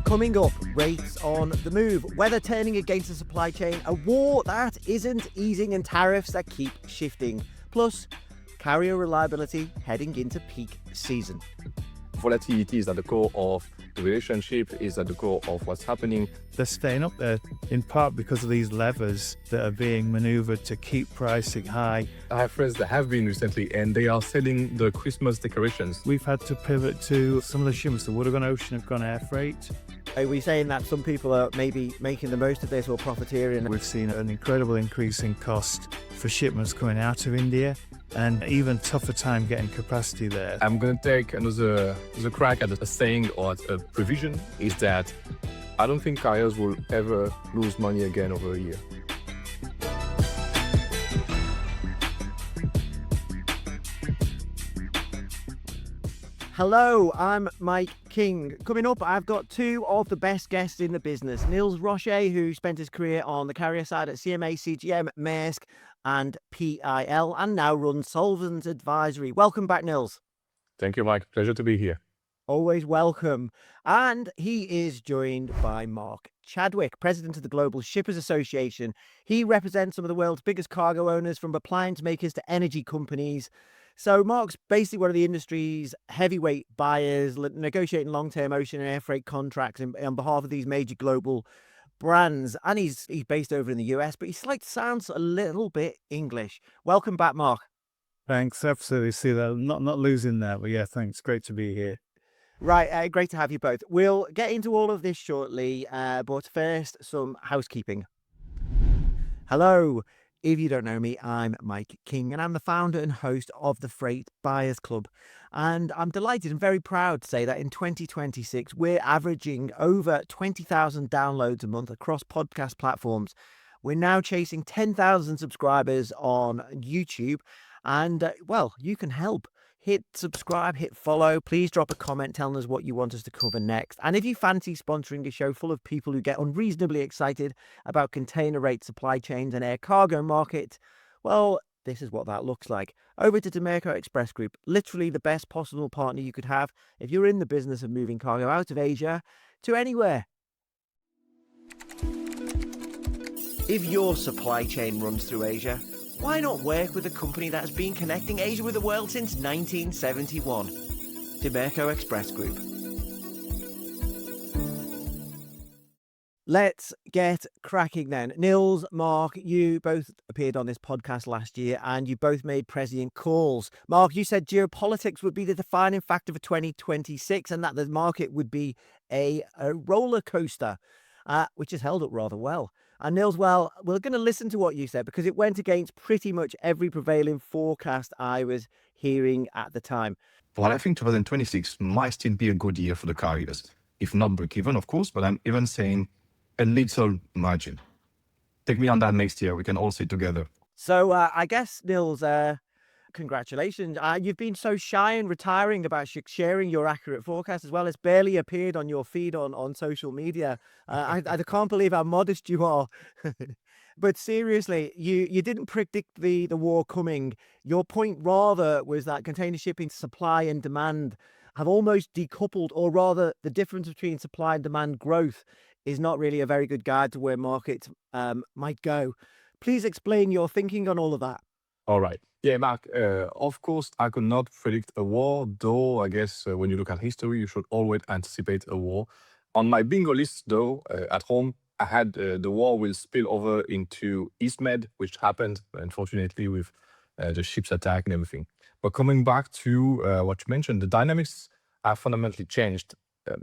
Coming up, rates on the move, weather turning against the supply chain, a war that isn't easing and tariffs that keep shifting, plus carrier reliability heading into peak season. Volatility is at the core of the relationship, is at the core of what's happening. They're staying up there in part because of these levers that are being maneuvered to keep pricing high. I have friends that have been recently and they are selling the Christmas decorations. We've had to pivot to some of the shipments that would have gone ocean have gone air freight. Are we saying that some people are maybe making the most of this or profiteering? We've seen an incredible increase in cost for shipments coming out of India and even tougher time getting capacity there. I'm going to take another crack at a saying or at a provision, is that I don't think carriers will ever lose money again over a year. Hello, I'm Mike King. Coming up, I've got two of the best guests in the business. Nils Roche, who spent his career on the carrier side at CMA CGM, Maersk and PIL, and now runs Solvens Advisory. Welcome back, Nils. Thank you, Mike. Pleasure to be here. Always welcome. And he is joined by Mark Chadwick, president of the Global Shippers Association. He represents some of the world's biggest cargo owners, from appliance makers to energy companies. So Mark's basically one of the industry's heavyweight buyers, negotiating long-term ocean and air freight contracts on behalf of these major global brands. And he's based over in the US, but he sounds a little bit English. Welcome back, Mark. Thanks, absolutely. See that, not losing that, but yeah, thanks. Great to be here. Right, great to have you both. We'll get into all of this shortly, but first, some housekeeping. Hello. If you don't know me, I'm Mike King, and I'm the founder and host of the Freight Buyers Club. And I'm delighted and very proud to say that in 2026, we're averaging over 20,000 downloads a month across podcast platforms. We're now chasing 10,000 subscribers on YouTube. And, well, you can help. Hit subscribe, hit follow. Please drop a comment telling us what you want us to cover next. And if you fancy sponsoring a show full of people who get unreasonably excited about container rate supply chains and air cargo market, well, this is what that looks like. Over to Demerco Express Group, literally the best possible partner you could have if you're in the business of moving cargo out of Asia to anywhere. If your supply chain runs through Asia, why not work with a company that has been connecting Asia with the world since 1971? Demerco Express Group. Let's get cracking then. Nils, Mark, you both appeared on this podcast last year and you both made prescient calls. Mark, you said geopolitics would be the defining factor for 2026 and that the market would be a roller coaster, which has held up rather well. And Nils, well, we're going to listen to what you said because it went against pretty much every prevailing forecast I was hearing at the time. Well, I think 2026 might still be a good year for the carriers, if not break even, of course, but I'm even saying a little margin. Take me on that next year. We can all sit together. So I guess, Nils, congratulations. You've been so shy and retiring about sharing your accurate forecast as well. It's barely appeared on your feed on social media. I can't believe how modest you are. But seriously, you didn't predict the war coming. Your point rather was that container shipping supply and demand have almost decoupled, or rather the difference between supply and demand growth is not really a very good guide to where markets might go. Please explain your thinking on all of that. All right. Yeah, Mark, of course, I could not predict a war, though I guess when you look at history, you should always anticipate a war. On my bingo list, though, at home, I had the war will spill over into East Med, which happened, unfortunately, with the ship's attack and everything. But coming back to what you mentioned, the dynamics have fundamentally changed.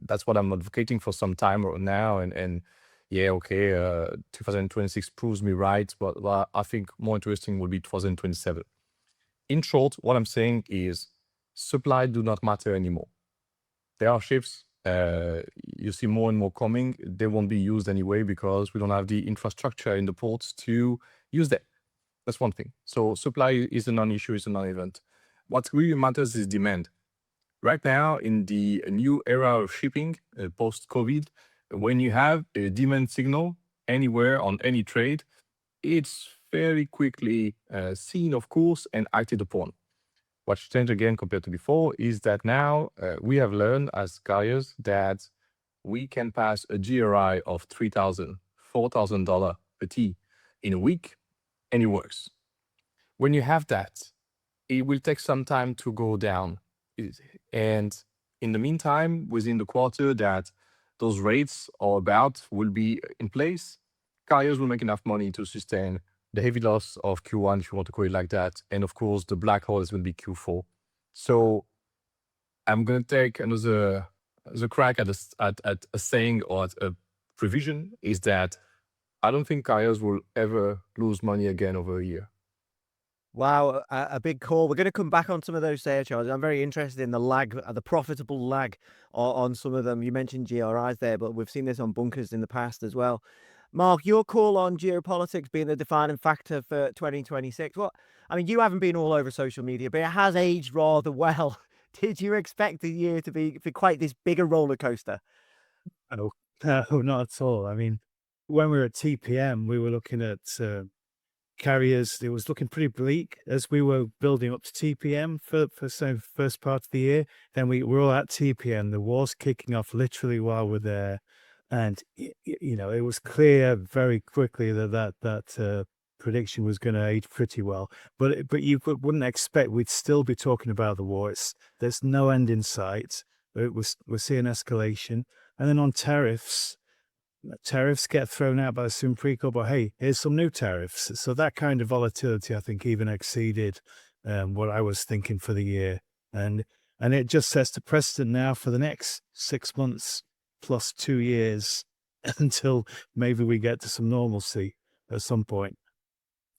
That's what I'm advocating for some time now. And yeah, okay, 2026 proves me right, but I think more interesting will be 2027. In short, what I'm saying is supply do not matter anymore. There are ships, you see more and more coming. They won't be used anyway because we don't have the infrastructure in the ports to use them. That's one thing. So supply is a non-issue, is a non-event. What really matters is demand. Right now, in the new era of shipping, post-COVID, when you have a demand signal anywhere on any trade, it's very quickly seen, of course, and acted upon. What's changed again compared to before is that now we have learned as carriers that we can pass a GRI of $3,000, $4,000 per T in a week, and it works. When you have that, it will take some time to go down. And in the meantime, within the quarter that those rates are about will be in place, carriers will make enough money to sustain the heavy loss of Q1, if you want to call it like that. And of course, the black hole is going to be Q4. So I'm going to take another crack at a saying or at a provision, is that I don't think carriers will ever lose money again over a year. Wow, a big call. We're going to come back on some of those surcharges. I'm very interested in the lag, the profitable lag on some of them. You mentioned GRIs there, but we've seen this on bunkers in the past as well. Mark, your call on geopolitics being the defining factor for 2026. What? I mean, you haven't been all over social media, but it has aged rather well. Did you expect the year to be quite this bigger roller coaster? Oh, no, not at all. I mean, when we were at TPM, we were looking at carriers. It was looking pretty bleak as we were building up to TPM for first part of the year. Then we were all at TPM. The war's kicking off literally while we're there, and you know, it was clear very quickly that prediction was going to age pretty well. But you wouldn't expect we'd still be talking about the war. There's no end in sight. We're seeing escalation, and then on tariffs get thrown out by the Supreme Court, but hey, here's some new tariffs. So that kind of volatility, I think, even exceeded what I was thinking for the year. And it just sets the precedent now for the next 6 months plus 2 years until maybe we get to some normalcy at some point.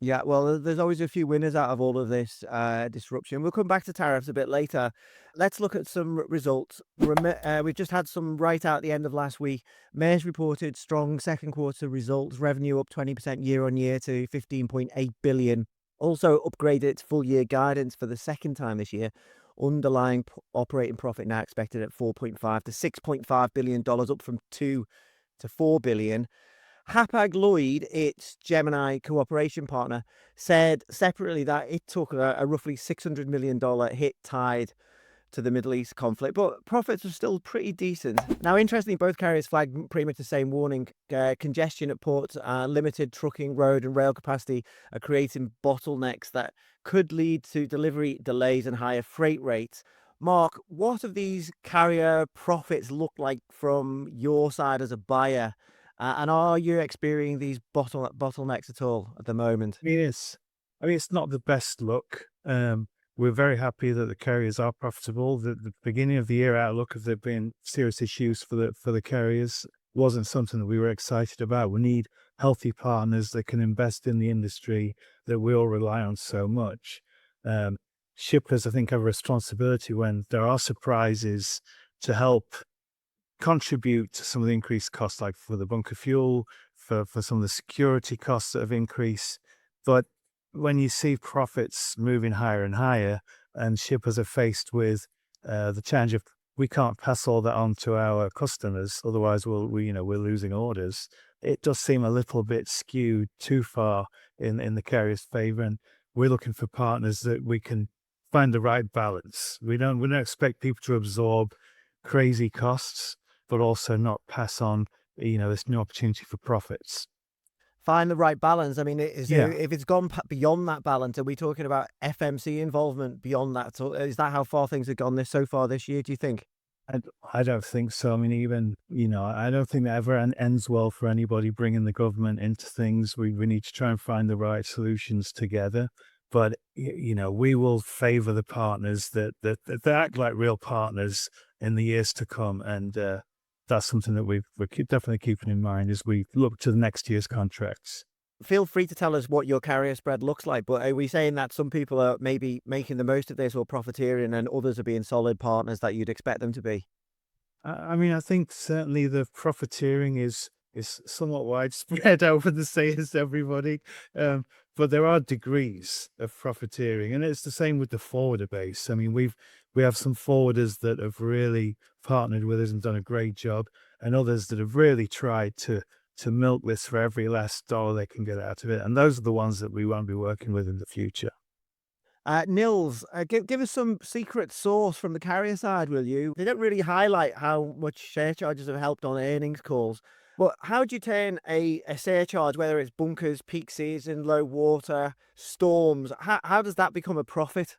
Yeah, well, there's always a few winners out of all of this disruption. We'll come back to tariffs a bit later. Let's look at some results. We've just had some right out at the end of last week. Maersk reported strong second quarter results, revenue up 20% year on year to 15.8 billion. Also upgraded its full year guidance for the second time this year. Underlying operating profit now expected at $4.5 to $6.5 billion, up from 2 to 4 billion. Hapag-Lloyd, its Gemini cooperation partner, said separately that it took a roughly $600 million hit tied to the Middle East conflict, but profits are still pretty decent. Now, interestingly, both carriers flagged pretty much the same warning. Congestion at ports, limited trucking, road and rail capacity are creating bottlenecks that could lead to delivery delays and higher freight rates. Mark, what of these carrier profits look like from your side as a buyer? And are you experiencing these bottlenecks at all at the moment? I mean, it's not the best look. We're very happy that the carriers are profitable. The beginning of the year outlook of there being serious issues for the carriers wasn't something that we were excited about. We need healthy partners that can invest in the industry that we all rely on so much. Shippers, I think, have a responsibility when there are surprises to help contribute to some of the increased costs, like for the bunker fuel, for some of the security costs that have increased. But when you see profits moving higher and higher, and shippers are faced with the challenge of we can't pass all that on to our customers, otherwise we're losing orders. It does seem a little bit skewed too far in the carrier's favor, and we're looking for partners that we can find the right balance. We don't expect people to absorb crazy costs, but also not pass on, this new opportunity for profits. Find the right balance. I mean, Yeah. if it's gone beyond that balance, are we talking about FMC involvement beyond that? So is that how far things have gone so far this year, do you think? I don't think so. I mean, even, I don't think that ever ends well for anybody bringing the government into things. We need to try and find the right solutions together. But, we will favor the partners that act like real partners in the years to come. And that's something that we're definitely keeping in mind as we look to the next year's contracts. Feel free to tell us what your carrier spread looks like, but are we saying that some people are maybe making the most of this or profiteering and others are being solid partners that you'd expect them to be? I mean, I think certainly the profiteering is somewhat widespread. I wouldn't say it's everybody, but there are degrees of profiteering, and it's the same with the forwarder base. I mean, we have some forwarders that have really partnered with us and done a great job, and others that have really tried to milk this for every last dollar they can get out of it. And those are the ones that we won't be working with in the future. Nils, give us some secret sauce from the carrier side, will you? They don't really highlight how much surcharges have helped on earnings calls. But how do you turn a surcharge, whether it's bunkers, peak season, low water, storms, how does that become a profit?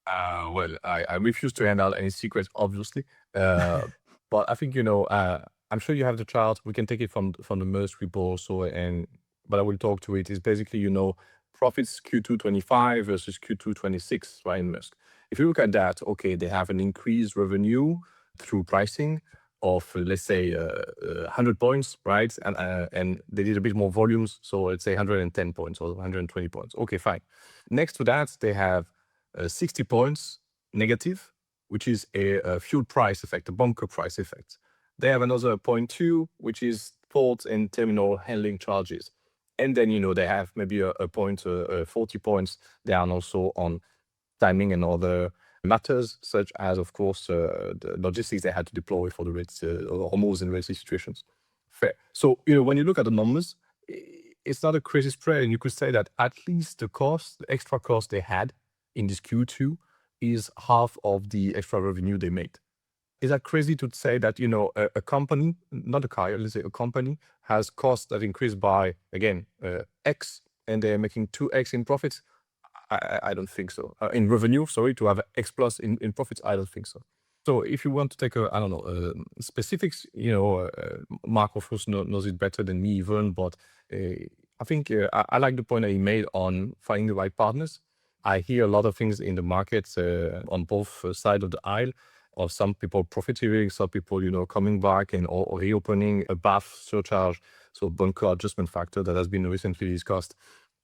Well, I refuse to hand out any secrets, obviously. But I think, I'm sure you have the chart. We can take it from the Maersk report. But I will talk to it. It's basically, profits Q2 25 versus Q2 26, right, in Maersk. If you look at that, okay, they have an increased revenue through pricing of, let's say, 100 points, right? And they did a bit more volumes. So let's say 110 points or 120 points. Okay, fine. Next to that, they have 60 points negative, which is a fuel price effect, a bunker price effect. They have another 0.2, which is port and terminal handling charges. And then, they have maybe a point, 40 points down also on timing and other matters, such as, of course, the logistics they had to deploy for the Hormuz and Red Sea situations. Fair. So, when you look at the numbers, it's not a crazy spread. And you could say that at least the extra cost they had in this Q2 is half of the extra revenue they made. Is that crazy to say that, a company, not a carrier, let's say a company, has costs that increase by, again, X, and they're making 2X in profits? I don't think so. In revenue, sorry, to have X plus in profits, I don't think so. So if you want to take specifics, Mark, of course, knows it better than me even, but I think I like the point that he made on finding the right partners. I hear a lot of things in the markets on both sides of the aisle, of some people profiteering, some people, coming back and or reopening a BAF surcharge, so bunker adjustment factor that has been recently discussed.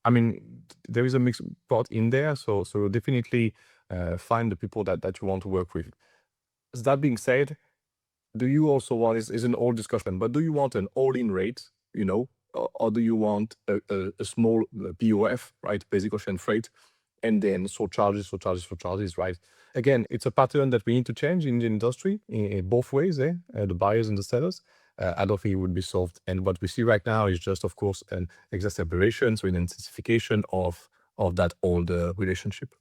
I mean, there is a mixed pot in there, so definitely find the people that you want to work with. That being said, do you also want, is an old discussion, but do you want an all-in rate, or do you want a small BOF, right, basic ocean freight, and then surcharges, right? Again, it's a pattern that we need to change in the industry in both ways, the buyers and the sellers. I don't think it would be solved. And what we see right now is just, of course, an exacerbation, so an intensification of that old relationship.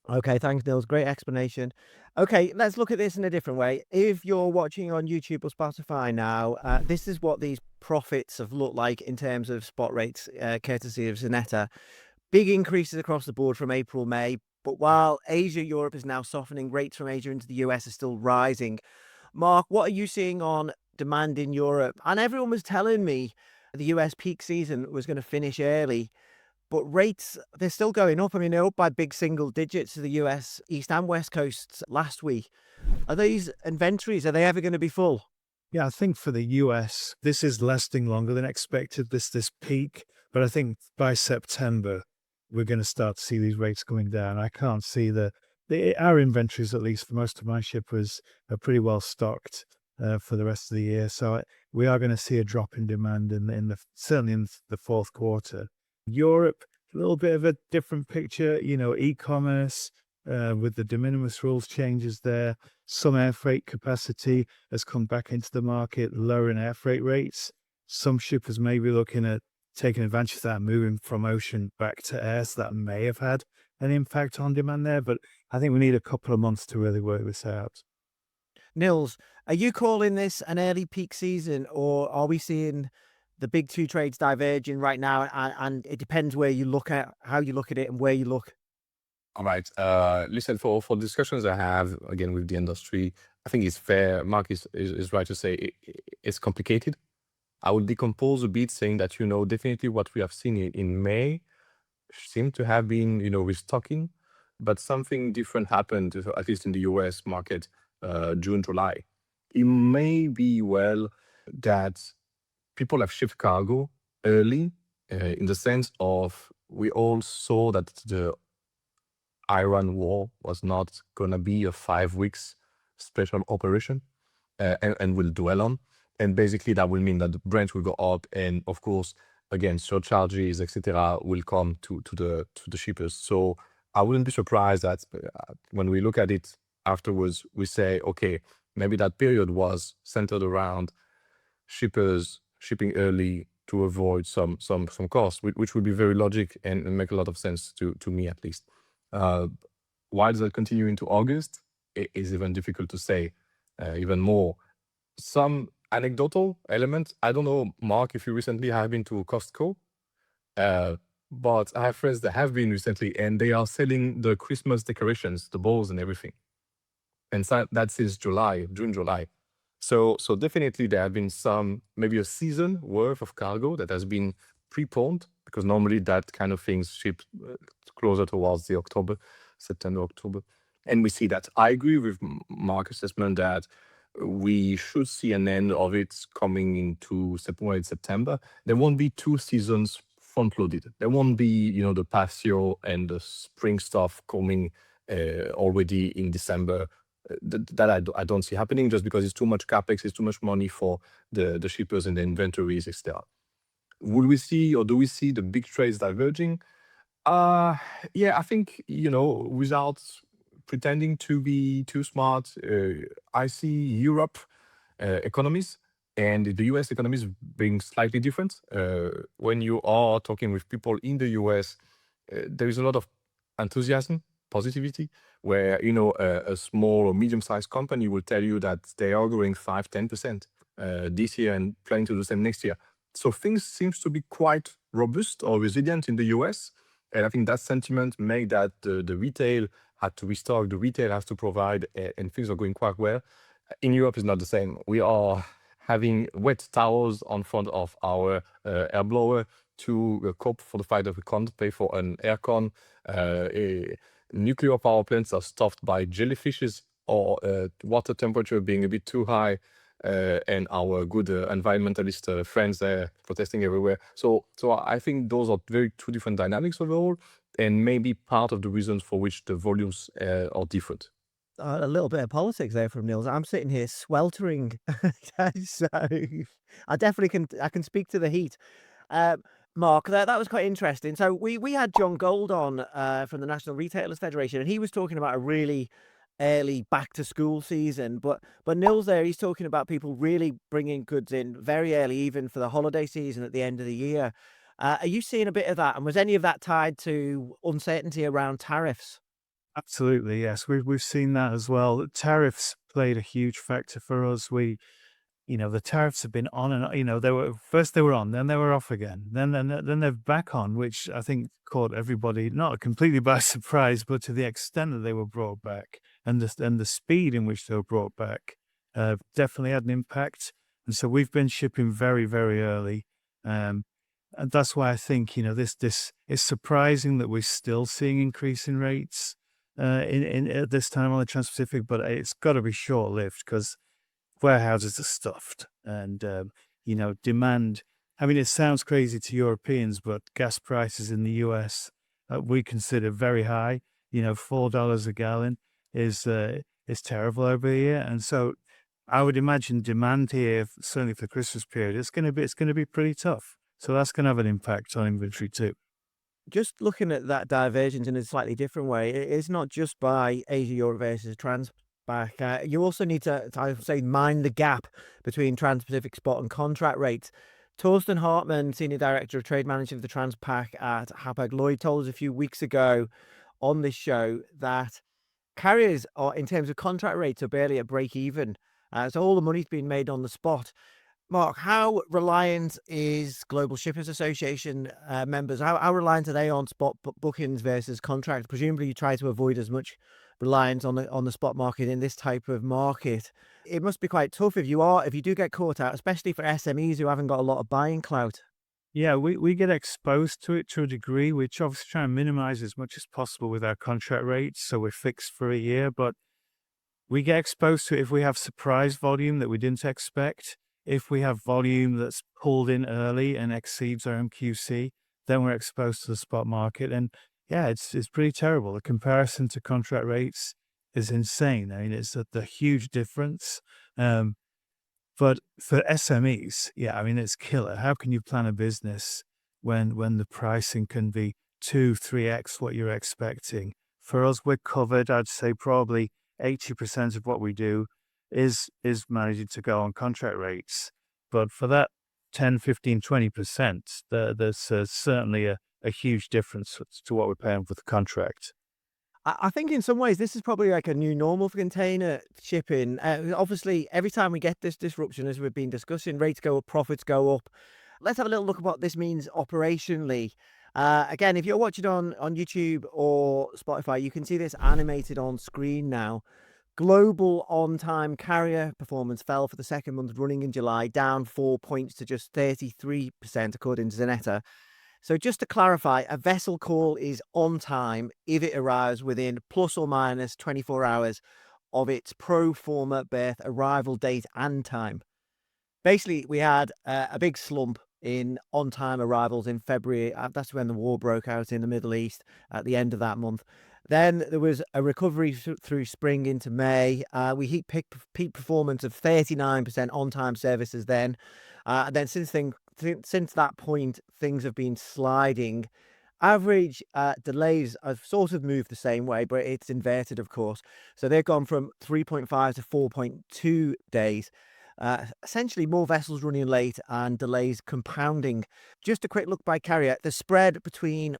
Okay, thanks, Nils. Great explanation. Okay, let's look at this in a different way. If you're watching on YouTube or Spotify now, this is what these profits have looked like in terms of spot rates, courtesy of Zanetta. Big increases across the board from April, May. But while Asia, Europe is now softening, rates from Asia into the US are still rising. Mark, what are you seeing on demand in Europe? And everyone was telling me the US peak season was going to finish early. But rates, they're still going up. I mean, they're up by big single digits to the US East and West coasts last week. Are these inventories, are they ever going to be full? Yeah, I think for the US, this is lasting longer than expected, this peak. But I think by September, we're going to start to see these rates going down. I can't see our inventories, at least for most of my shippers, are pretty well stocked for the rest of the year. So we are going to see a drop in demand certainly in the fourth quarter. Europe, a little bit of a different picture, e-commerce with the de minimis rules changes there. Some air freight capacity has come back into the market, lowering air freight rates. Some shippers may be looking at taking advantage of that, moving from ocean back to air. So that may have had an impact on demand there, but I think we need a couple of months to really work this out. Nils, are you calling this an early peak season, or are we seeing the big two trades diverging right now? And it depends where you look at, how you look at it and where you look. All right. Listen, for discussions I have, again, with the industry, I think it's fair. Mark is right to say it's complicated. I will decompose a bit saying that, definitely what we have seen in May seemed to have been, restocking, but something different happened, at least in the US market, June, July. It may be well that people have shipped cargo early in the sense of we all saw that the Iran war was not going to be a 5 weeks special operation and will dwell on. And basically that will mean that the Brent will go up, and of course, again, surcharges, etc., will come to the shippers. So I wouldn't be surprised that when we look at it afterwards, we say, okay, maybe that period was centered around shippers shipping early to avoid some costs, which would be very logic and make a lot of sense to me at least. Why does that continue into August? It is even difficult to say, even more. Some anecdotal elements. I don't know, Mark, if you recently have been to Costco, but I have friends that have been recently, and they are selling the Christmas decorations, the balls and everything. And that's since June, July. So definitely there have been maybe a season worth of cargo that has been preponed, because normally that kind of things ship closer towards the September, October. And we see that. I agree with Mark's assessment that we should see an end of it coming into September. There won't be 2 seasons front-loaded. There won't be, the patio and the spring stuff coming already in December. That I don't see happening, just because it's too much capex, it's too much money for the shippers and the inventories, etc. Will we see, or do we see the big trades diverging? Yeah, I think, without pretending to be too smart, I see Europe economies and the US economies being slightly different. When you are talking with people in the US, there is a lot of enthusiasm, positivity, where a small or medium-sized company will tell you that they are growing 5-10% this year and planning to do the same next year. So things seems to be quite robust or resilient in the US, and I think that sentiment made that the retail had to restock, the retail has to provide, and things are going quite well. In Europe, it's not the same. We are having wet towels on front of our air blower to cope for the fact that we can't pay for an aircon. Nuclear power plants are stuffed by jellyfishes, or water temperature being a bit too high, and our good environmentalist friends there protesting everywhere. So I think those are two different dynamics overall, and maybe part of the reasons for which the volumes are different. A little bit of politics there from Nils. I'm sitting here sweltering, so I definitely can speak to the heat. Mark, that was quite interesting. So we had John Gold on from the National Retailers Federation, and he was talking about a really early back to school season. But Nils there, he's talking about people really bringing goods in very early, even for the holiday season at the end of the year. Are you seeing a bit of that? And was any of that tied to uncertainty around tariffs? Absolutely, yes. We've seen that as well. The tariffs played a huge factor for us. The tariffs have been on and they were on, then they were off again, then they're back on, which I think caught everybody not completely by surprise, but to the extent that they were brought back and the speed in which they were brought back definitely had an impact. And so we've been shipping very, very early. And that's why I think, this is surprising that we're still seeing increasing rates in at this time on the Trans-Pacific, but it's got to be short-lived, because warehouses are stuffed and, demand. I mean, it sounds crazy to Europeans, but gas prices in the US, we consider very high. $4 a gallon is terrible over here. And so I would imagine demand here, certainly for the Christmas period, it's going to be pretty tough. So that's going to have an impact on inventory too. Just looking at that divergence in a slightly different way, it's not just by Asia-Europe versus Trans-Pac. You also need to, I would say, mind the gap between Trans-Pacific spot and contract rates. Torsten Hartmann, Senior Director of Trade Management of the Trans-Pac at Hapag-Lloyd, told us a few weeks ago on this show that carriers are, in terms of contract rates, are barely at break even. So all the money's being made on the spot. Mark, how reliant is Global Shippers Association members? How reliant are they on spot bookings versus contracts? Presumably, you try to avoid as much reliance on the spot market in this type of market. It must be quite tough if you do get caught out, especially for SMEs who haven't got a lot of buying clout. Yeah, we get exposed to it to a degree, which obviously try and minimize as much as possible with our contract rates. So we're fixed for a year, but we get exposed to it if we have surprise volume that we didn't expect. If we have volume that's pulled in early and exceeds our MQC, then we're exposed to the spot market. And yeah, it's pretty terrible. The comparison to contract rates is insane. I mean, it's the huge difference. But for SMEs, yeah, I mean, it's killer. How can you plan a business when the pricing can be 2-3x what you're expecting? For us, we're covered. I'd say probably 80% of what we do is managing to go on contract rates. But for that 10, 15, 20%, there's certainly a huge difference to what we're paying for the contract. I think in some ways this is probably like a new normal for container shipping. Obviously, every time we get this disruption, as we've been discussing, rates go up, profits go up. Let's have a little look at what this means operationally. Again, if you're watching on YouTube or Spotify, you can see this animated on screen now. Global on-time carrier performance fell for the second month running in July, down 4 points to just 33%, according to Zanetta. So just to clarify, a vessel call is on time if it arrives within plus or minus 24 hours of its pro forma berth arrival date and time. Basically, we had a big slump in on-time arrivals in February. That's when the war broke out in the Middle East at the end of that month. Then there was a recovery through spring into May. We hit peak performance of 39% on-time services then. And then since that point, things have been sliding. Average delays have sort of moved the same way, but it's inverted, of course. So they've gone from 3.5 to 4.2 days. Essentially more vessels running late and delays compounding. Just a quick look by carrier. The spread between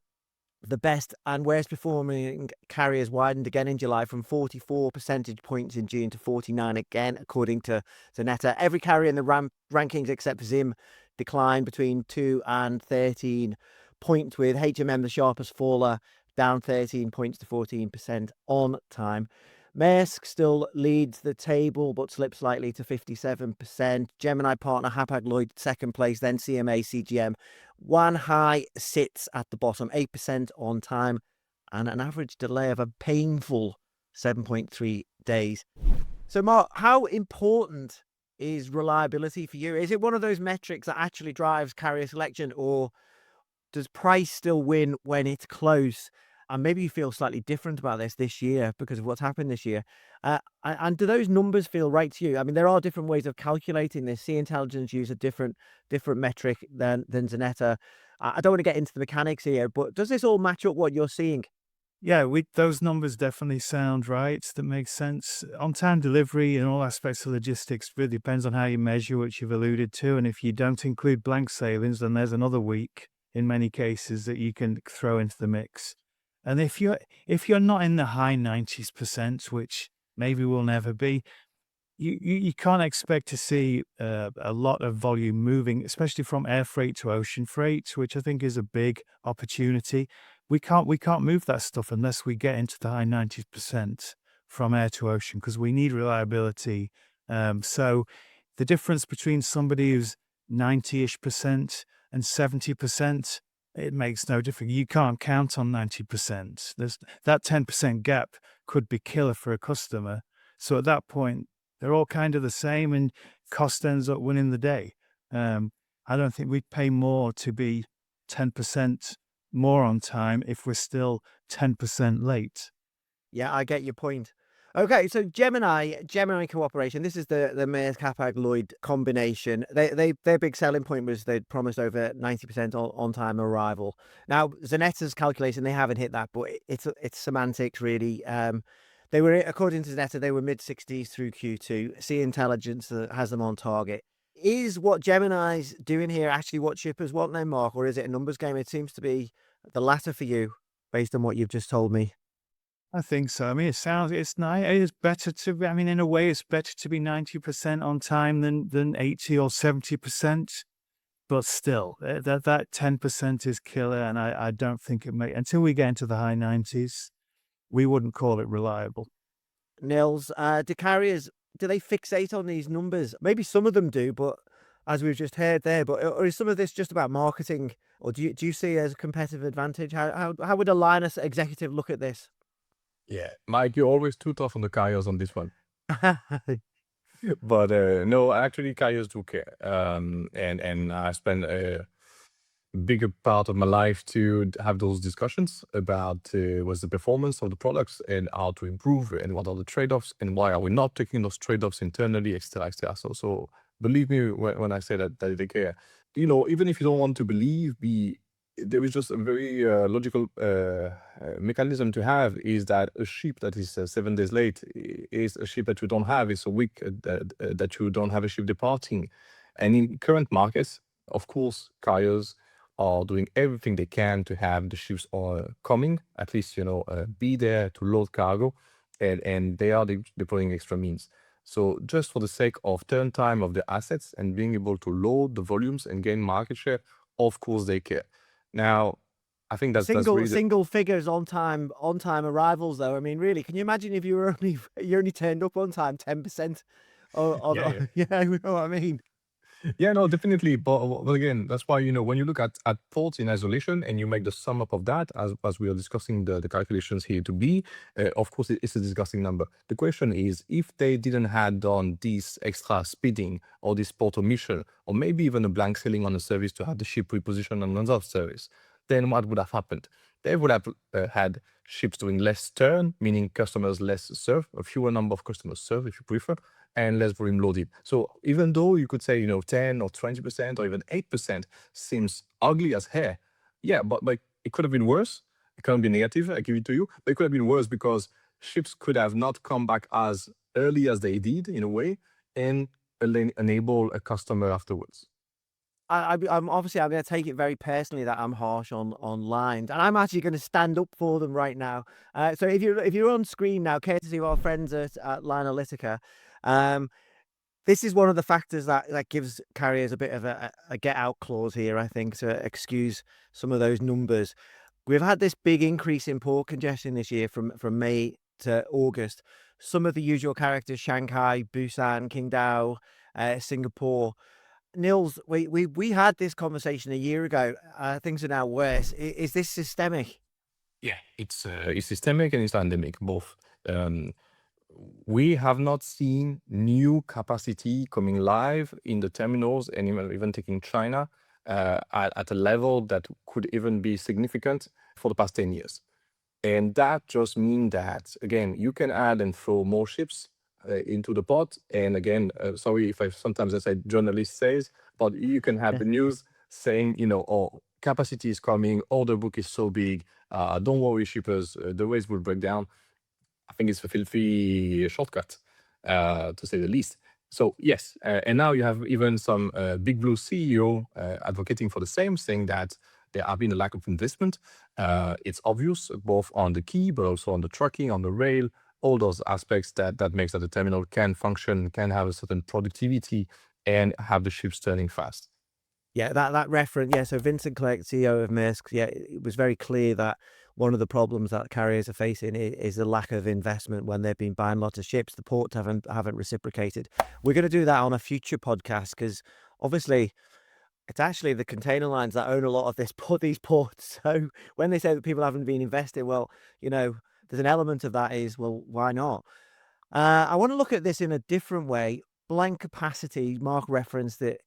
the best and worst performing carriers widened again in July from 44 percentage points in June to 49 again, according to Zanetta. Every carrier in the rankings except Zim declined between 2 and 13 points, with HMM the sharpest faller, down 13 points to 14% on time. Maersk still leads the table, but slips slightly to 57%. Gemini partner Hapag-Lloyd second place, then CMA CGM. One high sits at the bottom, 8% on time, and an average delay of a painful 7.3 days. So, Mark, how important is reliability for you? Is it one of those metrics that actually drives carrier selection, or does price still win when it's close? And maybe you feel slightly different about this year because of what's happened this year. And do those numbers feel right to you? I mean, there are different ways of calculating this. Sea Intelligence use a different metric than Zanetta. I don't want to get into the mechanics here, but does this all match up what you're seeing? Yeah, those numbers definitely sound right. That makes sense. On-time delivery and all aspects of logistics really depends on how you measure, which you've alluded to. And if you don't include blank sailings, then there's another week in many cases that you can throw into the mix. And if you're not in the high 90s%, which maybe we'll never be, you can't expect to see a lot of volume moving, especially from air freight to ocean freight, which I think is a big opportunity. We can't move that stuff unless we get into the high 90s% from air to ocean, because we need reliability. So the difference between somebody who's 90-ish% and 70%, it makes no difference. You can't count on 90%. That 10% gap could be killer for a customer. So at that point, they're all kind of the same, and cost ends up winning the day. I don't think we'd pay more to be 10% more on time if we're still 10% late. Yeah, I get your point. Okay, so Gemini cooperation. This is the Maersk Hapag-Lloyd combination. Their big selling point was they'd promised over 90% on time arrival. Now Zanetta's calculation, they haven't hit that, but it's semantics really. They were, according to Zanetta, they were mid-60s through Q2. Sea Intelligence has them on target. Is what Gemini's doing here actually what shippers want then, Mark, or is it a numbers game? It seems to be the latter for you, based on what you've just told me. I think so. I mean, it's nice. It's better to, I mean, in a way, it's better to be 90% on time than 80 or 70%. But still, that 10% is killer. And I don't think until we get into the high 90s, we wouldn't call it reliable. Nils, do carriers, do they fixate on these numbers? Maybe some of them do, but as we've just heard there, or is some of this just about marketing? Or do you see it as a competitive advantage? How would a Linus executive look at this? Yeah, Mike, you're always too tough on the carriers on this one. But no, actually, carriers do care. And I spend a bigger part of my life to have those discussions about what's the performance of the products and how to improve and what are the trade-offs and why are we not taking those trade-offs internally, etc., etc. So believe me when I say that they care. You know, even if you don't want to believe me, there is just a very logical mechanism to have, is that a ship that is 7 days late is a ship that you don't have. It's a week that you don't have a ship departing. And in current markets, of course, carriers are doing everything they can to have the ships coming, at least, be there to load cargo, and they are deploying extra means. So just for the sake of turn time of the assets and being able to load the volumes and gain market share, of course they care. Now, I think that's really Single figures on time arrivals though. I mean, really, can you imagine if you only turned up on time 10%? Yeah. Yeah, you know what I mean. Yeah, no, definitely. But again, that's why, when you look at ports in isolation and you make the sum up of that, as we are discussing the calculations here to be, of course, it's a disgusting number. The question is, if they didn't have done this extra speeding or this port omission, or maybe even a blank sailing on a service to have the ship repositioned on another service, then what would have happened? They would have had ships doing less turn, meaning customers less served, a fewer number of customers served, if you prefer, and less volume loaded. So even though you could say, 10 or 20% or even 8% seems ugly as hair, yeah, but it could have been worse. It can't be negative, I give it to you, but it could have been worse because ships could have not come back as early as they did, in a way, and enable a customer afterwards. I'm obviously I'm going to take it very personally that I'm harsh on lines, and I'm actually going to stand up for them right now. So if you're on screen now, courtesy of our friends at Linalytica, this is one of the factors that gives carriers a bit of a get out clause here, I think, to excuse some of those numbers. We've had this big increase in port congestion this year from May to August. Some of the usual characters: Shanghai, Busan, Qingdao, Singapore. Nils, we had this conversation a year ago. Things are now worse. Is this systemic? Yeah, it's systemic and it's endemic, both. We have not seen new capacity coming live in the terminals and even taking China at a level that could even be significant for the past 10 years. And that just means that, again, you can add and throw more ships into the pot. And again, sorry if sometimes I say journalist says, but you can have the news saying, oh, capacity is coming, order book is so big, don't worry, shippers, the rates will break down. I think it's a filthy shortcut, to say the least. So yes, and now you have even some Big Blue CEO advocating for the same, saying that there have been a lack of investment. It's obvious, both on the quay, but also on the trucking, on the rail, all those aspects that makes that the terminal can function, can have a certain productivity, and have the ships turning fast. Yeah, that reference. Yeah, so Vincent Clerc, CEO of Maersk, yeah, it was very clear that one of the problems that carriers are facing is the lack of investment when they've been buying lots of ships. The ports haven't reciprocated. We're going to do that on a future podcast because obviously it's actually the container lines that own a lot of these ports. So when they say that people haven't been invested, well, there's an element of that is, well, why not? I want to look at this in a different way. Blank capacity, Mark referenced it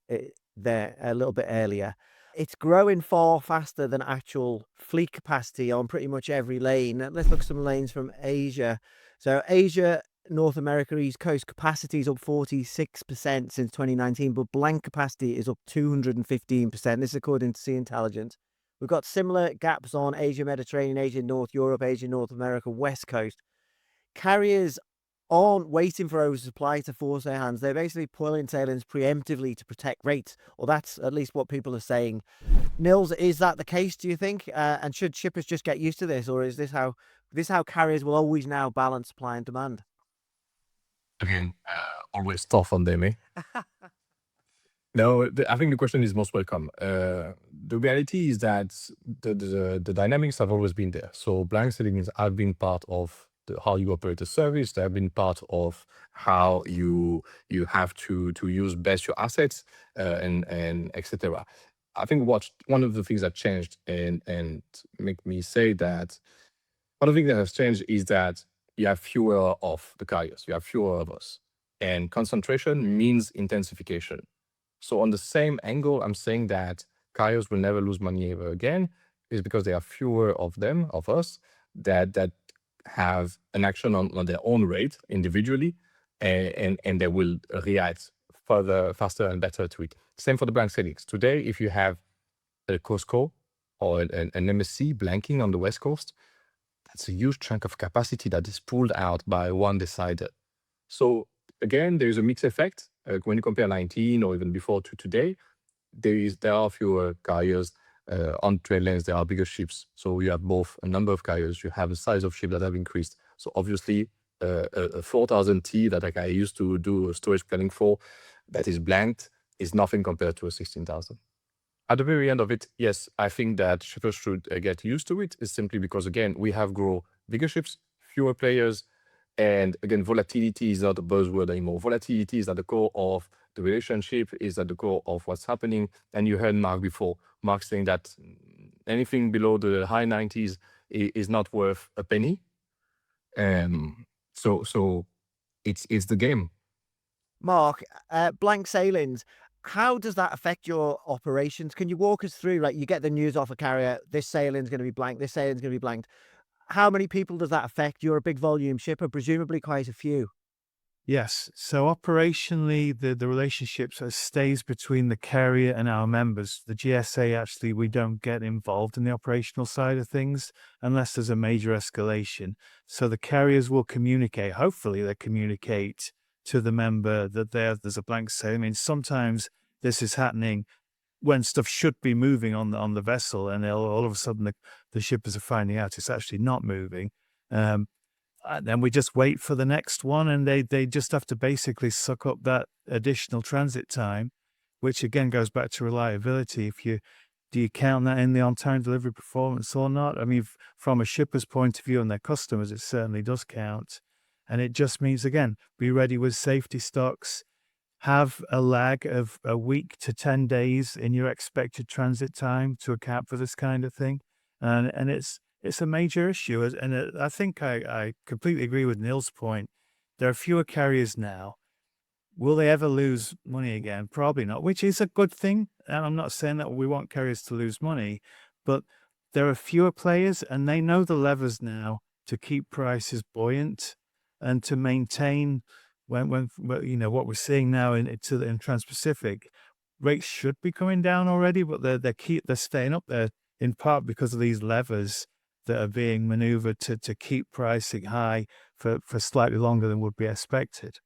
there a little bit earlier. It's growing far faster than actual fleet capacity on pretty much every lane. Let's look at some lanes from Asia. So Asia, North America, East Coast, capacity is up 46% since 2019, but blank capacity is up 215%. This is according to Sea Intelligence. We've got similar gaps on Asia, Mediterranean, Asia, North Europe, Asia, North America, West Coast. Carriers aren't waiting for oversupply to force their hands. They're basically pulling sailings preemptively to protect rates, or that's at least what people are saying. Nils, is that the case, do you think? And should shippers just get used to this, or is this how carriers will always now balance supply and demand? Again, always tough on them, eh? No, I think the question is most welcome. The reality is that the dynamics have always been there. So blank sailings have been part of how you operate a service. They have been part of how you have to use best your assets and etc. I think one of the things that changed and make me say that one of the things that has changed is that you have fewer of the carriers, you have fewer of us, and concentration means intensification. So on the same angle, I'm saying that carriers will never lose money ever again, is because there are fewer of them, of us, that have an action on their own rate individually, and they will react faster and better to it. Same for the blank sailings. Today, if you have a COSCO or an MSC blanking on the West Coast, that's a huge chunk of capacity that is pulled out by one decider. So again, there is a mixed effect. When you compare 19 or even before to today, there are fewer carriers On trade lanes, there are bigger ships. So you have both a number of carriers, you have a size of ship that have increased. So obviously, a 4,000 T that I used to do storage planning for, that is blanked, is nothing compared to a 16,000. At the very end of it, yes, I think that shippers should get used to it. It's simply because, again, we have grown bigger ships, fewer players, and again, volatility is not a buzzword anymore. Volatility is at the core of the relationship, is at the core of what's happening. And you heard Mark before, Mark saying that anything below the high 90s is not worth a penny. So it's the game. Mark, blank sailings, how does that affect your operations? Can you walk us through, like you get the news off a carrier, this sailing's going to be blank, this sailing's going to be blanked. How many people does that affect? You're a big volume shipper, presumably quite a few. Yes. So operationally, the relationship sort of stays between the carrier and our members. The GSA, actually, we don't get involved in the operational side of things unless there's a major escalation. So the carriers will communicate, hopefully they communicate to the member that there's a blank sail. I mean, sometimes this is happening when stuff should be moving on the vessel, and all of a sudden the shippers are finding out it's actually not moving. And then we just wait for the next one, and they just have to basically suck up that additional transit time, which again goes back to reliability. Do you count that in the on-time delivery performance or not? I mean, from a shipper's point of view and their customers, it certainly does count. And it just means, again, be ready with safety stocks, have a lag of a week to 10 days in your expected transit time to account for this kind of thing. And it's a major issue. And I think I completely agree with Nils' point. There are fewer carriers now. Will they ever lose money again? Probably not, which is a good thing. And I'm not saying that we want carriers to lose money, but there are fewer players and they know the levers now to keep prices buoyant and to maintain when you know what we're seeing now in Trans-Pacific. Rates should be coming down already, but they're staying up there in part because of these levers that are being maneuvered to keep pricing high for slightly longer than would be expected.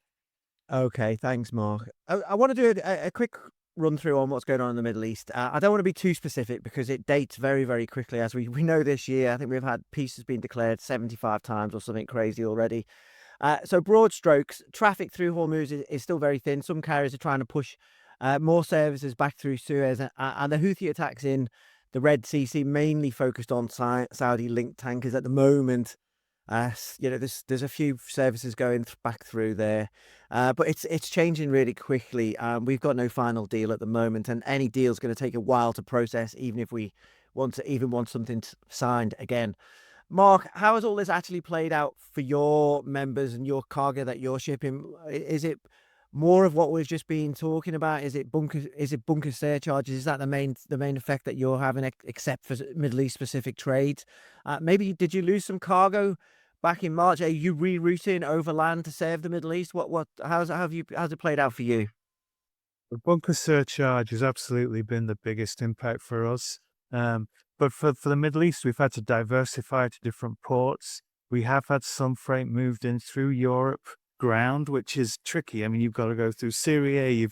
Okay, thanks, Mark. I want to do a quick run through on what's going on in the Middle East. I don't want to be too specific because it dates very, very quickly. As we know this year, I think we've had peace has been declared 75 times or something crazy already. So broad strokes, traffic through Hormuz is still very thin. Some carriers are trying to push more services back through Suez, and the Houthi attacks in the Red Sea seem mainly focused on Saudi-linked tankers at the moment. You know, there's a few services going back through there, but it's changing really quickly. We've got no final deal at the moment, and any deal is going to take a while to process, even if we want something signed again. Mark, how has all this actually played out for your members and your cargo that you're shipping? Is it more of what we've just been talking about? Is it bunker surcharges? Is that the main effect that you're having, except for Middle East specific trades? Maybe did you lose some cargo back in March? Are you rerouting overland to serve the Middle East? How's it played out for you? The bunker surcharge has absolutely been the biggest impact for us. But for the Middle East, we've had to diversify to different ports. We have had some freight moved in through Europe ground, which is tricky. I mean, you've got to go through Syria.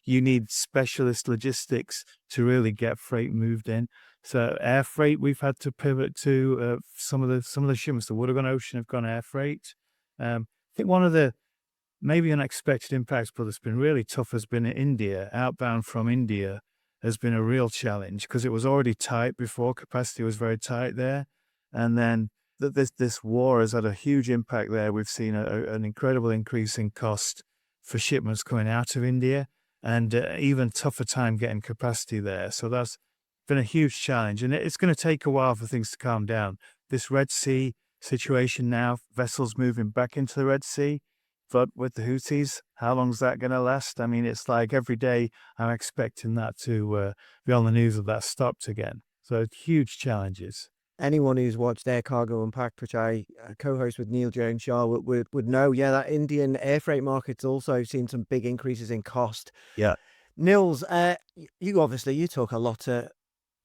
You need specialist logistics to really get freight moved in. So air freight, we've had to pivot to some of the shipments that would have gone ocean have gone air freight. I think one of the maybe unexpected impacts, but it's been really tough, has been in India. Outbound from India has been a real challenge because it was already tight before. Capacity was very tight there. And then this war has had a huge impact there. We've seen an incredible increase in cost for shipments coming out of India, and even tougher time getting capacity there. So that's been a huge challenge. And it's going to take a while for things to calm down. This Red Sea situation now, vessels moving back into the Red Sea. But with the Houthis, how long is that going to last? I mean, it's like every day I'm expecting that to be on the news that that stopped again. So huge challenges. Anyone who's watched Air Cargo Unpacked, which I co-host with Neil Jones Shaw, would know. Yeah, that Indian air freight market's also seen some big increases in cost. Yeah. Nils, you talk a lot to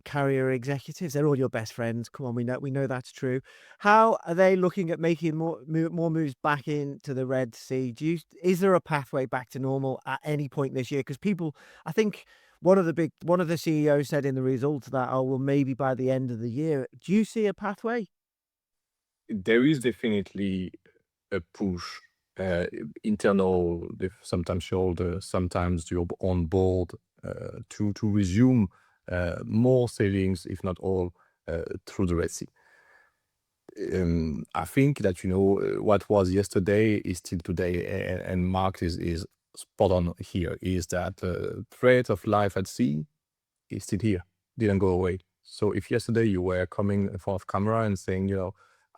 carrier executives. They're all your best friends. Come on, we know that's true. How are they looking at making more moves back into the Red Sea? Is there a pathway back to normal at any point this year? Because people, I think one of the CEOs said in the results that, oh, well, maybe by the end of the year. Do you see a pathway? There is definitely a push, internal, sometimes shareholders, sometimes you're on board, to resume more sailings, if not all, through the Red Sea. I think that what was yesterday is still today, and Mark is spot on here. Is that the threat of life at sea is still here, didn't go away. So if yesterday you were coming in front of camera and saying,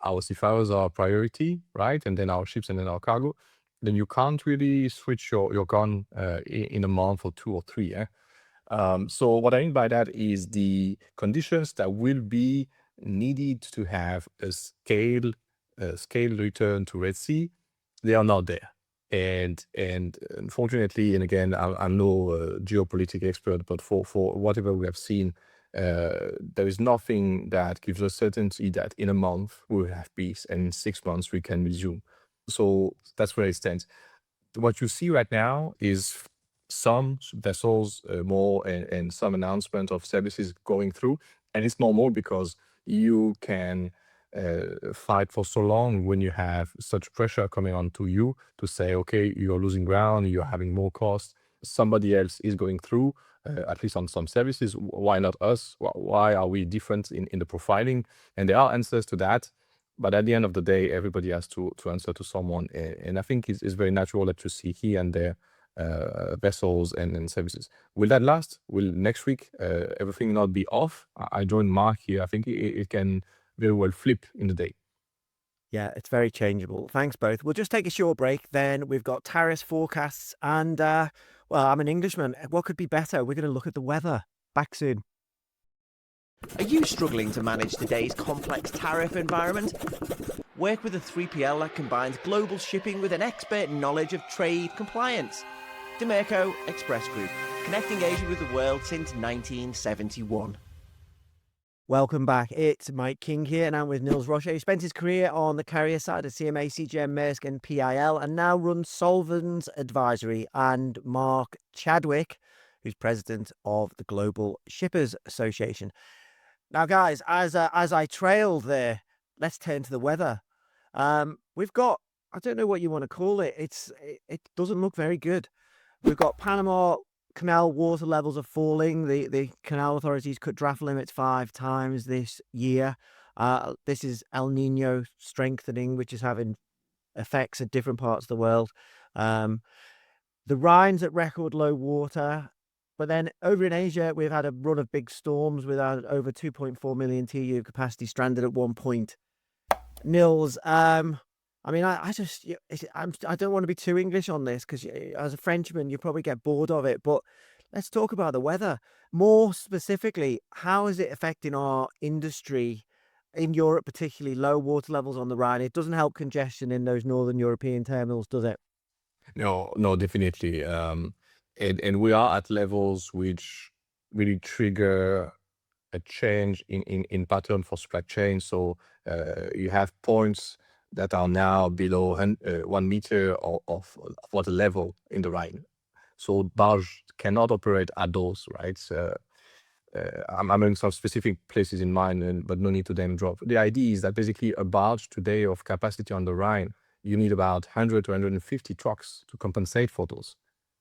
our seafarers are a priority, right, and then our ships and then our cargo, then you can't really switch your gun in a month or 2 or 3. So what I mean by that is the conditions that will be needed to have a scale return to Red Sea, they are not there. And unfortunately, and again, I'm no geopolitical expert, but for whatever we have seen, there is nothing that gives us certainty that in a month we will have peace and in 6 months we can resume. So that's where it stands. What you see right now is some vessels more and some announcement of services going through, and it's normal because you can fight for so long when you have such pressure coming onto you to say, okay, you're losing ground, you're having more costs, somebody else is going through, at least on some services. Why not us? Why are we different in the profiling? And there are answers to that. But at the end of the day, everybody has to answer to someone. And I think it's very natural that you see here and there vessels and services. Will that last? Will next week everything not be off? I joined Mark here. I think it can very well flip in the day. Yeah, it's very changeable. Thanks both. We'll just take a short break. Then we've got tariffs forecasts and, well, I'm an Englishman. What could be better? We're going to look at the weather. Back soon. Are you struggling to manage today's complex tariff environment? Work with a 3PL that combines global shipping with an expert knowledge of trade compliance. Demerco Express Group, connecting Asia with the world since 1971. Welcome back. It's Mike King here, and I'm with Nils Roche. He spent his career on the carrier side of CMA CGM, Maersk and PIL, and now runs Solvens Advisory, and Mark Chadwick, who's president of the Global Shippers Association. Now, guys, as I trailed there, let's turn to the weather. We've got, I don't know what you want to call it. It doesn't look very good. We've got Panama Canal water levels are falling. The canal authorities cut draft limits 5 times this year. This is El Nino strengthening, which is having effects at different parts of the world. The Rhine's at record low water. But then over in Asia, we've had a run of big storms with over 2.4 million TEU capacity stranded at one point. Nils, I mean, I don't want to be too English on this because as a Frenchman, you probably get bored of it. But let's talk about the weather. More specifically, how is it affecting our industry in Europe, particularly low water levels on the Rhine? It doesn't help congestion in those northern European terminals, does it? No, definitely. And we are at levels which really trigger a change in pattern for supply chain. So you have points that are now below 1 meter of water level in the Rhine. So barge cannot operate at those, right? I'm having some specific places in mind, but no need to name drop. The idea is that basically a barge today of capacity on the Rhine, you need about 100 to 150 trucks to compensate for those.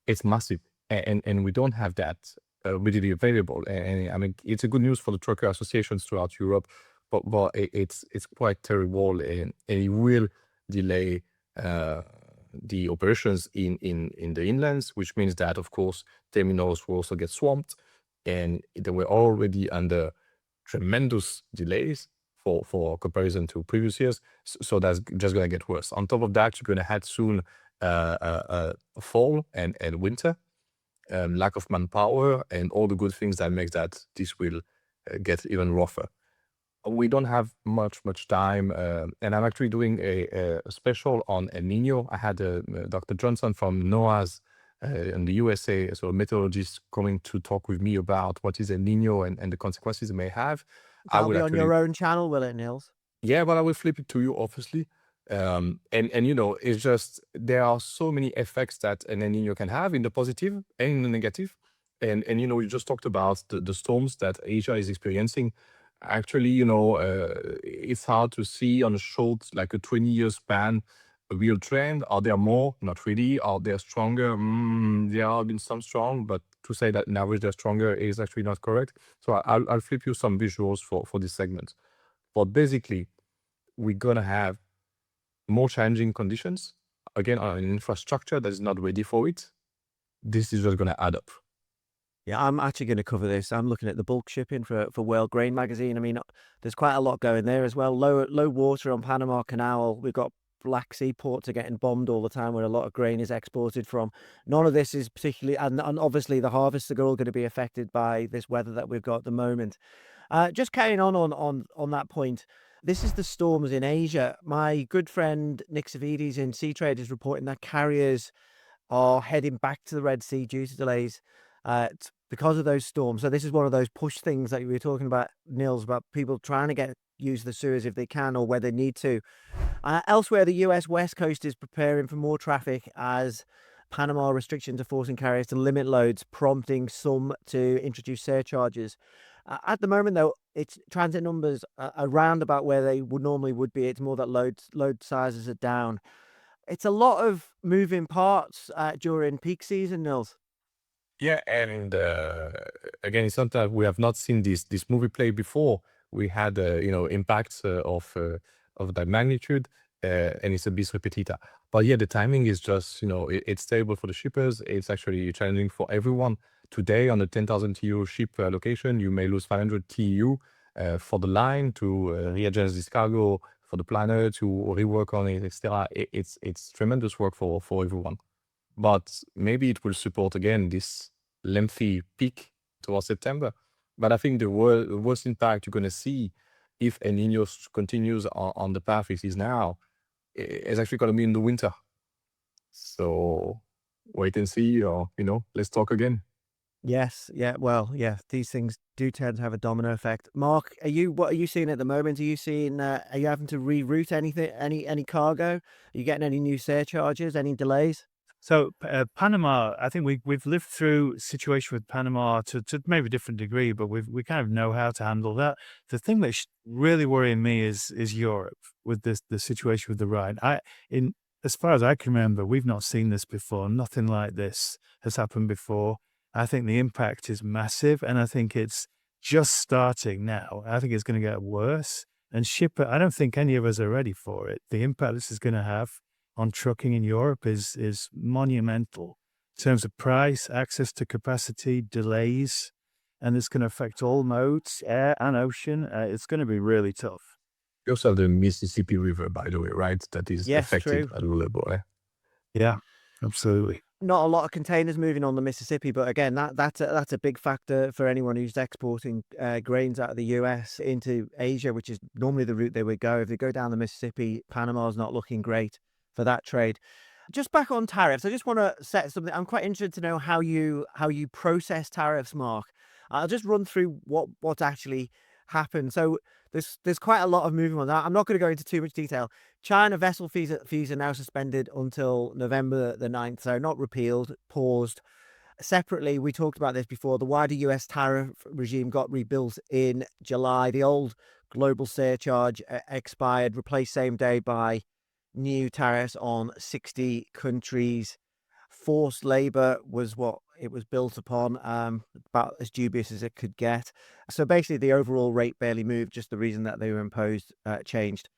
It's massive, and we don't have that readily available. And I mean, it's a good news for the trucker associations throughout Europe, but it's quite terrible, and it will delay the operations in the inlands, which means that, of course, terminals will also get swamped, and they were already under tremendous delays for comparison to previous years. So that's just going to get worse. On top of that, you're going to have soon fall and winter, lack of manpower, and all the good things that makes that this will get even rougher. We don't have much time, and I'm actually doing a special on El Nino. I had Dr. Johnson from NOAA's in the USA, so a meteorologist, coming to talk with me about what is El Nino and the consequences it may have. That'll be on your own channel, will it, Nils? Yeah, but I will flip it to you, obviously. And it's just there are so many effects that an El Nino can have in the positive and in the negative. And you know, you just talked about the storms that Asia is experiencing. Actually, it's hard to see on a short, like a 20-year span, a real trend. Are there more? Not really. Are they stronger? There have been some strong, but to say that on average they're stronger is actually not correct. So I'll flip you some visuals for this segment. But basically, we're gonna have more challenging conditions. Again, on an infrastructure that is not ready for it. This is just gonna add up. Yeah, I'm actually going to cover this. I'm looking at the bulk shipping for World Grain Magazine. I mean, there's quite a lot going there as well. Low water on Panama Canal. We've got Black Sea ports are getting bombed all the time where a lot of grain is exported from. None of this is particularly, and obviously the harvests are all going to be affected by this weather that we've got at the moment. Just carrying on that point, this is the storms in Asia. My good friend Nick Savides in Sea Trade is reporting that carriers are heading back to the Red Sea due to delays because of those storms. So this is one of those push things that you were talking about, Nils, about people trying to use the Suez if they can or where they need to. Elsewhere, the US West Coast is preparing for more traffic as Panama restrictions are forcing carriers to limit loads, prompting some to introduce surcharges. At the moment, though, it's transit numbers are around about where they normally would be. It's more that load sizes are down. It's a lot of moving parts during peak season, Nils. Yeah, and again, it's not that we have not seen this movie play before. We had impacts of that magnitude, and it's a bis repetita. But yeah, the timing is just it's stable for the shippers. It's actually challenging for everyone. Today, on a 10,000 TEU ship location, you may lose 500 TEU for the line to readjust this cargo, for the planner to rework on it, etc. It's tremendous work for everyone. But maybe it will support again this lengthy peak towards September. But I think the worst impact you're going to see if El Nino continues on the path it is now is actually going to be in the winter. So wait and see, or let's talk again. Yes, yeah, well, yeah, these things do tend to have a domino effect. Mark, what are you seeing at the moment? Are you seeing are you having to reroute anything, any cargo? Are you getting any new surcharges, any delays? So Panama, I think we've lived through a situation with Panama to maybe a different degree, but we kind of know how to handle that. The thing that's really worrying me is Europe with the situation with the Rhine. As far as I can remember, we've not seen this before. Nothing like this has happened before. I think the impact is massive, and I think it's just starting now. I think it's going to get worse. And I don't think any of us are ready for it. The impact this is going to have on trucking in Europe is monumental in terms of price, access to capacity, delays, and it's going to affect all modes, air and ocean. It's going to be really tough. You also have the Mississippi River, by the way, right? That is affected a little bit. Yeah, absolutely. Not a lot of containers moving on the Mississippi, but again, that's a big factor for anyone who's exporting grains out of the US into Asia, which is normally the route they would go. If they go down the Mississippi, Panama's not looking great for that trade. Just back on tariffs, I just want to set something. I'm quite interested to know how you process tariffs, Mark. I'll just run through what's actually happened. So there's quite a lot of movement on that. I'm not going to go into too much detail. China vessel fees are now suspended until November the 9th, so not repealed, paused. Separately, we talked about this before, the wider US tariff regime got rebuilt in July. The old global surcharge expired, replaced same day by new tariffs on 60 countries. Forced labor was what it was built upon, about as dubious as it could get. So basically, the overall rate barely moved, just the reason that they were imposed changed.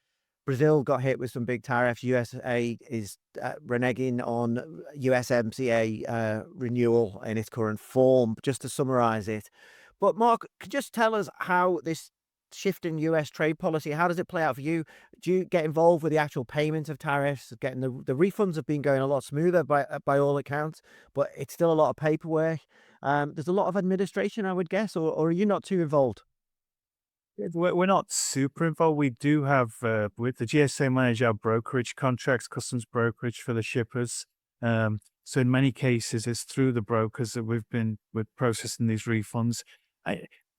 Brazil got hit with some big tariffs. USA is reneging on USMCA renewal in its current form, just to summarize it. But Mark, could you just tell us how this shift in US trade policy, how does it play out for you? Do you get involved with the actual payment of tariffs? Getting the refunds have been going a lot smoother by all accounts, but it's still a lot of paperwork. There's a lot of administration, I would guess, or are you not too involved? We're not super involved. We do have, with the GSA manage our brokerage contracts, customs brokerage for the shippers. So in many cases, it's through the brokers that we're processing these refunds.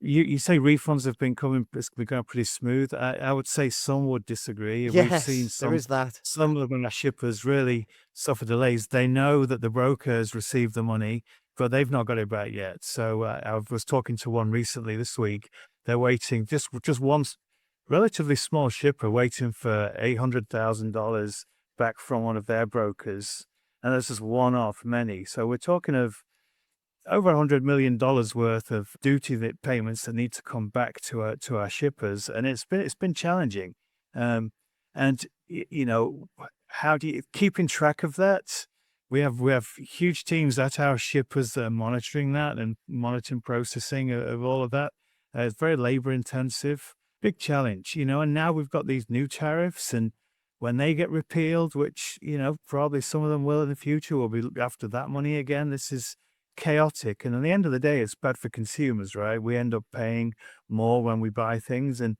You say refunds have been going pretty smooth. I would say some would disagree. Yes, We've seen there is that. some of our shippers really suffer delays. They know that the broker has received the money. but they've not got it back yet. So I was talking to one recently this week. They're waiting, just one relatively small shipper waiting for $800,000 back from one of their brokers. And that's just one off many. So we're talking of over $100 million worth of duty that payments that need to come back to our shippers. And it's been challenging. And how do you keeping track of that? We have huge teams at our shippers that are monitoring that and monitoring processing of all of that. It's very labor intensive, big challenge, and now we've got these new tariffs, and when they get repealed, which, probably some of them will in the future, we'll be after that money again. This is chaotic. And at the end of the day, it's bad for consumers, right? We end up paying more when we buy things, and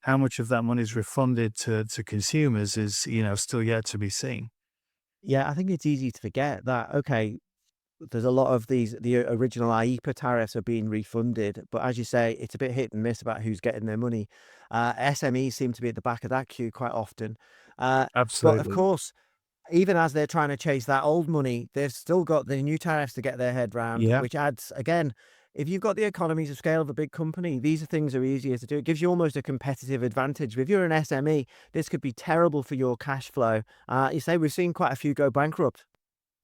how much of that money is refunded to consumers is, still yet to be seen. Yeah, I think it's easy to forget that, okay, there's a lot of the original IEPA tariffs are being refunded, but as you say, it's a bit hit and miss about who's getting their money. SMEs seem to be at the back of that queue quite often. But of Absolutely. course, even as they're trying to chase that old money, they've still got the new tariffs to get their head round, Yeah. which adds, again, if you've got the economies of scale of a big company, these things are easier to do. It gives you almost a competitive advantage. If you're an SME, this could be terrible for your cash flow. You say we've seen quite a few go bankrupt.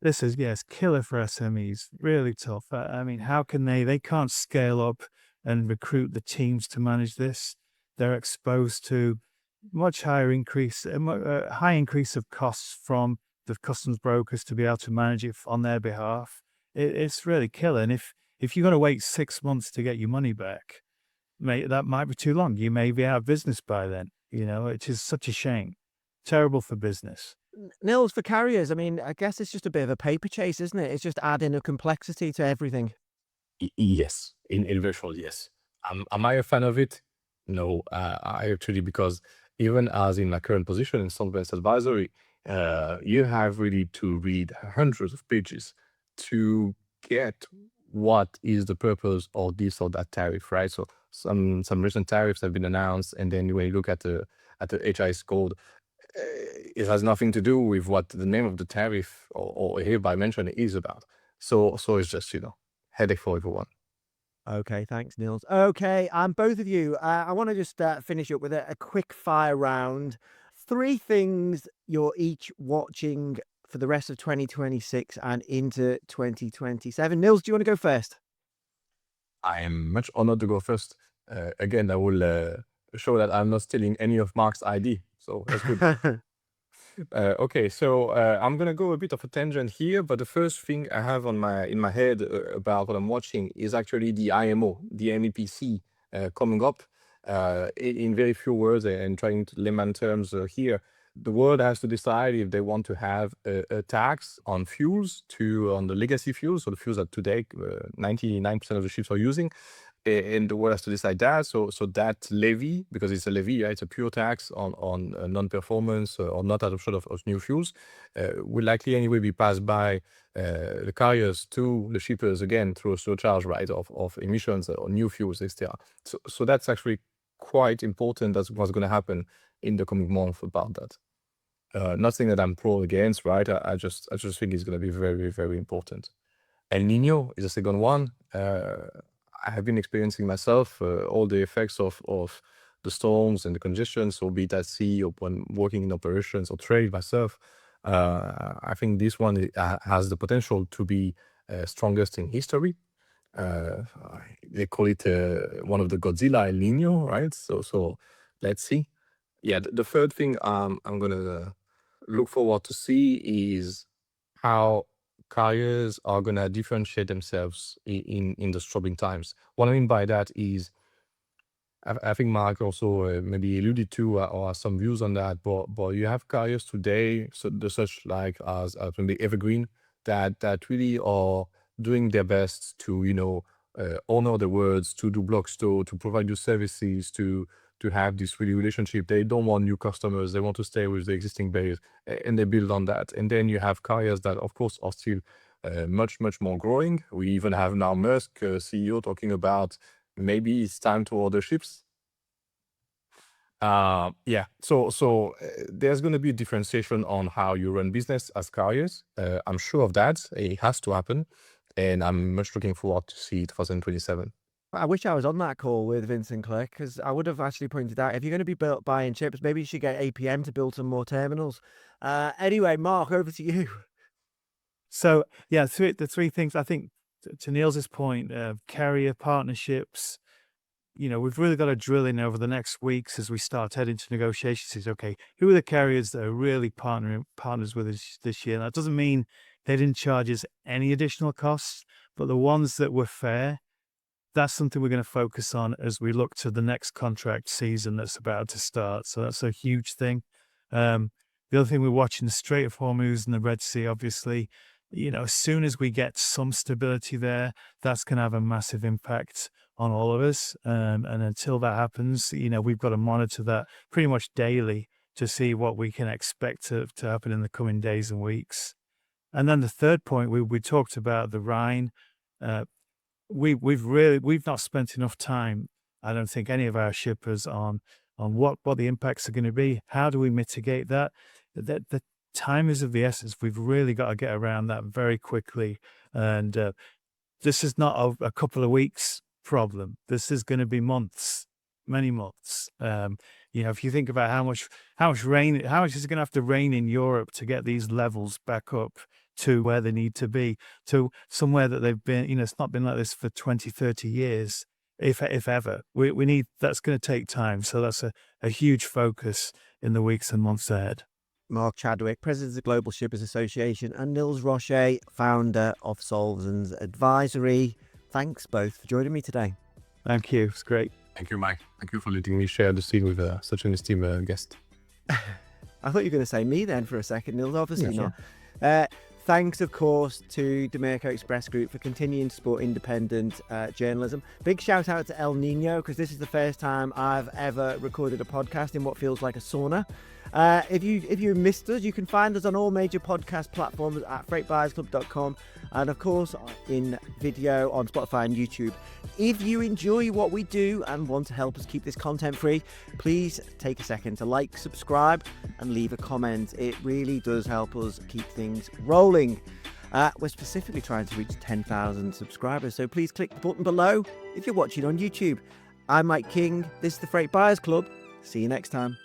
This is, yes, killer for SMEs. Really tough. I mean, how can they can't scale up and recruit the teams to manage this. They're exposed to much higher increase, high increase of costs from the customs brokers to be able to manage it on their behalf. It's really killer. And if you're going to wait 6 months to get your money back, that might be too long. You may be out of business by then. It is such a shame. Terrible for business. Nils, for carriers, I mean, I guess it's just a bit of a paper chase, isn't it? It's just adding a complexity to everything. Yes, in virtual, yes. Am I a fan of it? No, I actually, because even as in my current position in Solvens Advisory, you have really to read hundreds of pages to get what is the purpose of this or that tariff, right? So some recent tariffs have been announced, and then when you look at the HIS code, it has nothing to do with what the name of the tariff or hereby mention is about. So it's just, headache for everyone. Okay, thanks, Nils. Okay, both of you, I want to just finish up with a quick fire round. 3 things you're each watching for the rest of 2026 and into 2027. Nils, do you want to go first? I am much honored to go first. Again, I will show that I'm not stealing any of Mark's ID. So that's good. Okay, so I'm gonna go a bit of a tangent here, but the first thing I have in my head about what I'm watching is actually the IMO, the MEPC coming up. In very few words and trying to layman terms here, the world has to decide if they want to have a tax on fuels on the legacy fuels, so the fuels that today 99% of the ships are using. And the world has to decide that. So that levy, because it's a levy, it's a pure tax on non-performance or not adoption of new fuels, will likely anyway be passed by the carriers to the shippers again through a surcharge, right, of emissions or new fuels, etc. So that's actually quite important. That's what's going to happen in the coming month about that. Nothing that I'm pro against, right? I just think it's going to be very, very important. El Nino is the second one. I have been experiencing myself all the effects of the storms and the congestion, so be it at sea or when working in operations or trade myself. I think this one has the potential to be strongest in history. They call it one of the Godzilla El Nino, right? So let's see. Yeah, the third thing I'm gonna look forward to see is how carriers are gonna differentiate themselves in the troubling times. What I mean by that is, I think Mark also maybe alluded to or has some views on that, but you have carriers today, so the such like as maybe Evergreen, that really are doing their best to honor the words, to do block store, to provide you services, to have this really relationship. They don't want new customers. They want to stay with the existing base, and they build on that. And then you have carriers that, of course, are still much more growing. We even have now Maersk CEO talking about maybe it's time to order ships. Yeah, so there's going to be a differentiation on how you run business as carriers. I'm sure of that. It has to happen. and I'm much looking forward to see 2027. I wish I was on that call with Vincent Clerc, because I would have actually pointed out, if you're going to be buying ships, maybe you should get APM to build some more terminals. Anyway, Mark, over to you. So yeah, the three things I think, to Niels's point, carrier partnerships. We've really got to drill in over the next weeks as we start heading to negotiations. Is okay, who are the carriers that are really partners with us this year? That doesn't mean they didn't charge us any additional costs, but the ones that were fair, that's something we're going to focus on as we look to the next contract season that's about to start. So that's a huge thing. The other thing, we're watching the Strait of Hormuz and the Red Sea, obviously. As soon as we get some stability there, that's going to have a massive impact on all of us. And until that happens, we've got to monitor that pretty much daily to see what we can expect to happen in the coming days and weeks. And then the third point, we talked about the Rhine. We've not spent enough time, I don't think, any of our shippers on what the impacts are going to be. How do we mitigate that? The time is of the essence. We've really got to get around that very quickly. And this is not a couple of weeks problem. This is going to be months, many months. If you think about how much is it going to have to rain in Europe to get these levels back up to where they need to be, to somewhere that they've been, it's not been like this for 20, 30 years, if ever. That's going to take time. So that's a huge focus in the weeks and months ahead. Mark Chadwick, President of the Global Shippers Association, and Nils Roche, Founder of Solvens Advisory. Thanks both for joining me today. Thank you. It's great. Thank you, Mike. Thank you for letting me share the scene with such an esteemed guest. I thought you were going to say me then for a second, Nils. Obviously Yeah, not. Thanks, of course, to Demirco Express Group for continuing to support independent journalism. Big shout out to El Nino, because this is the first time I've ever recorded a podcast in what feels like a sauna. If you missed us, you can find us on all major podcast platforms at freightbuyersclub.com, and of course in video on Spotify and YouTube. If you enjoy what we do and want to help us keep this content free, please take a second to like, subscribe and leave a comment. It really does help us keep things rolling. We're specifically trying to reach 10,000 subscribers, so please click the button below if you're watching on YouTube. I'm Mike King. This is the Freight Buyers Club. See you next time.